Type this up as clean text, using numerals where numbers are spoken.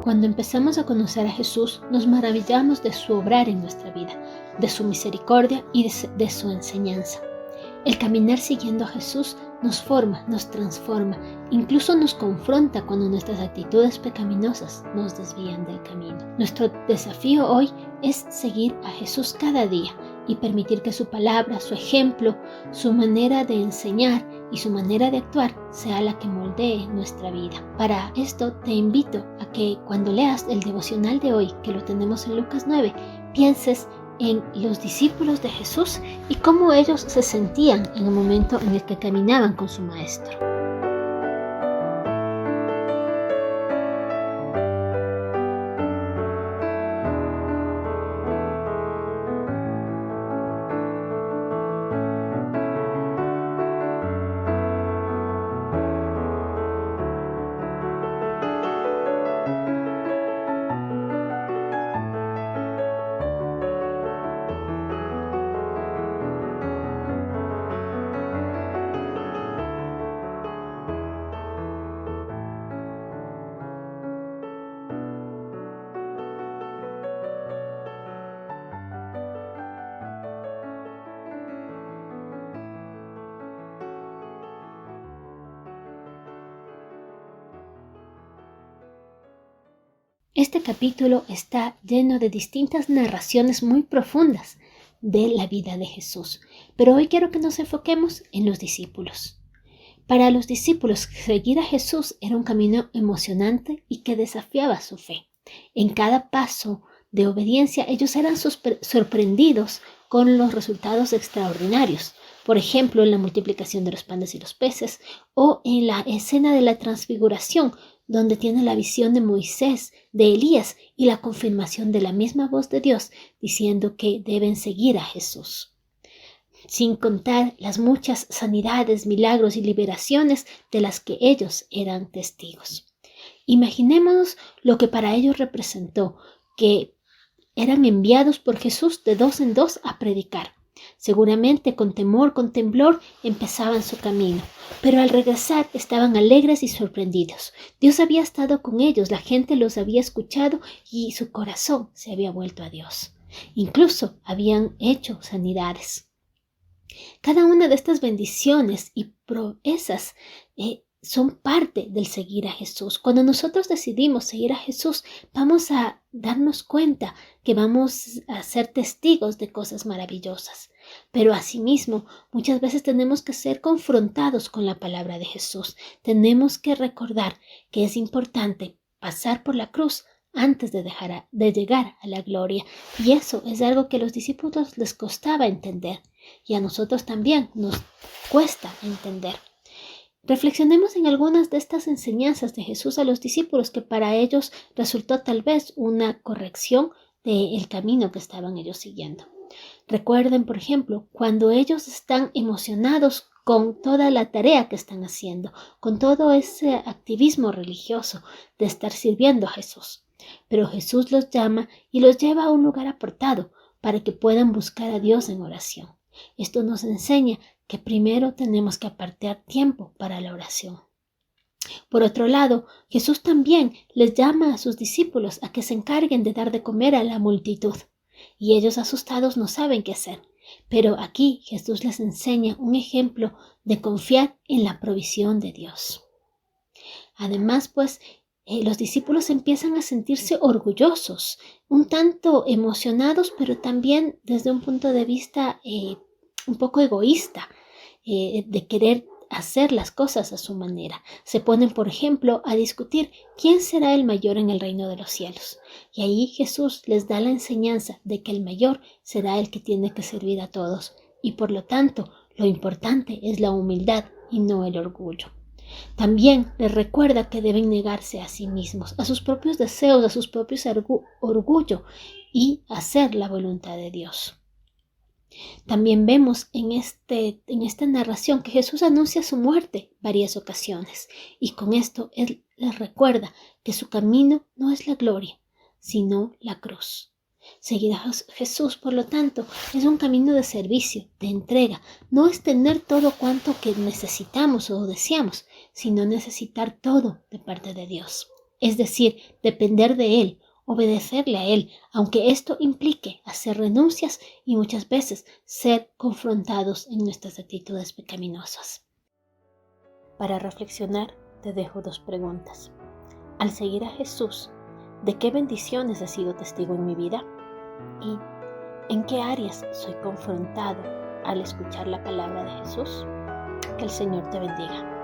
Cuando empezamos a conocer a Jesús, nos maravillamos de su obrar en nuestra vida, de su misericordia y de su enseñanza. El caminar siguiendo a Jesús nos forma, nos transforma, incluso nos confronta cuando nuestras actitudes pecaminosas nos desvían del camino. Nuestro desafío hoy es seguir a Jesús cada día y permitir que su palabra, su ejemplo, su manera de enseñar y su manera de actuar sea la que moldee nuestra vida. Para esto te invito a que cuando leas el devocional de hoy, que lo tenemos en Lucas 9, pienses en los discípulos de Jesús y cómo ellos se sentían en el momento en el que caminaban con su maestro. Este capítulo está lleno de distintas narraciones muy profundas de la vida de Jesús, pero hoy quiero que nos enfoquemos en los discípulos. Para los discípulos, seguir a Jesús era un camino emocionante y que desafiaba su fe. En cada paso de obediencia, ellos eran sorprendidos con los resultados extraordinarios. Por ejemplo, en la multiplicación de los panes y los peces, o en la escena de la transfiguración, donde tiene la visión de Moisés, de Elías y la confirmación de la misma voz de Dios diciendo que deben seguir a Jesús. Sin contar las muchas sanidades, milagros y liberaciones de las que ellos eran testigos. Imaginémonos lo que para ellos representó, que eran enviados por Jesús de 2 en 2 a predicar. Seguramente con temor, con temblor, empezaban su camino, pero al regresar estaban alegres y sorprendidos. Dios había estado con ellos, la gente los había escuchado y su corazón se había vuelto a Dios. Incluso habían hecho sanidades. Cada una de estas bendiciones y proezas son parte del seguir a Jesús. Cuando nosotros decidimos seguir a Jesús, vamos a darnos cuenta que vamos a ser testigos de cosas maravillosas. Pero asimismo, muchas veces tenemos que ser confrontados con la palabra de Jesús. Tenemos que recordar que es importante pasar por la cruz antes de llegar a la gloria. Y eso es algo que a los discípulos les costaba entender. Y a nosotros también nos cuesta entender. Reflexionemos en algunas de estas enseñanzas de Jesús a los discípulos que para ellos resultó tal vez una corrección del camino que estaban ellos siguiendo. Recuerden, por ejemplo, cuando ellos están emocionados con toda la tarea que están haciendo, con todo ese activismo religioso de estar sirviendo a Jesús. Pero Jesús los llama y los lleva a un lugar apartado para que puedan buscar a Dios en oración. Esto nos enseña que primero tenemos que apartar tiempo para la oración. Por otro lado, Jesús también les llama a sus discípulos a que se encarguen de dar de comer a la multitud, y ellos asustados no saben qué hacer. Pero aquí Jesús les enseña un ejemplo de confiar en la provisión de Dios. Además, los discípulos empiezan a sentirse orgullosos, un tanto emocionados, pero también desde un punto de vista un poco egoísta, de querer hacer las cosas a su manera. Se ponen, por ejemplo, a discutir quién será el mayor en el reino de los cielos. Y ahí Jesús les da la enseñanza de que el mayor será el que tiene que servir a todos. Y por lo tanto, lo importante es la humildad y no el orgullo. También les recuerda que deben negarse a sí mismos, a sus propios deseos, a sus propios orgullo y hacer la voluntad de Dios. También vemos en esta narración que Jesús anuncia su muerte varias ocasiones y con esto Él les recuerda que su camino no es la gloria, sino la cruz. Seguir a Jesús, por lo tanto, es un camino de servicio, de entrega. No es tener todo cuanto que necesitamos o deseamos, sino necesitar todo de parte de Dios. es decir, depender de Él, obedecerle a Él, aunque esto implique hacer renuncias y muchas veces ser confrontados en nuestras actitudes pecaminosas. Para reflexionar, te dejo 2 preguntas. Al seguir a Jesús, ¿de qué bendiciones he sido testigo en mi vida? ¿Y en qué áreas soy confrontado al escuchar la palabra de Jesús? Que el Señor te bendiga.